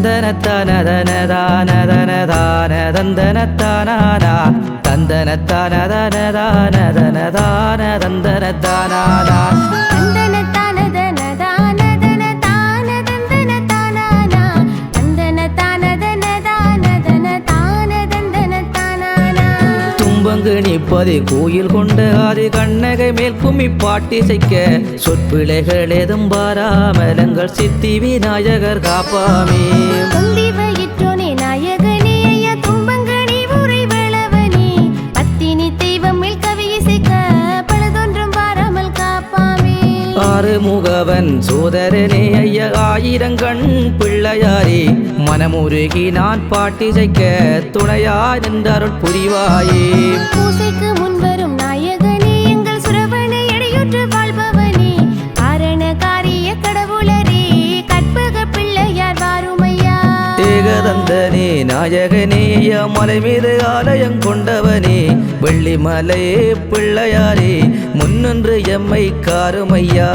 தந்தனத்தானதனதானதனதானதந்தனத்தானானா தந்தனத்தானதனதானதனதானதந்தனத்தானானா தும்பங்கு நிற்பதை கோயில் கொண்ட ஆதி கண்ணகை மேல் கும்மி பாட்டிசைக்க சொற்பிழைகள் ஏதும் பாராமலங்கள் சித்தி விநாயகர் காப்பாமே ஆறுமுகவன் சோதரனே ஐயா ஆயிரங்கண் பிள்ளையாரே மனமுருகி நான் பாட்டிசைக்க துணையா நின்றருள் புரிவாயே பூசைக்கு முன்வரும் நாயகனே எங்கள் சுரவனை எடையுற்று வாழ்பவனே காரண காரிய கடவுளரே கற்பக பிள்ளையார் வாருமையா ஏகதந்தனே நாயகனே ஐயா மலை மீது ஆலயம் கொண்டவனே வெள்ளிமலையே பிள்ளையாரே முன்னின்று எம்மை காருமையா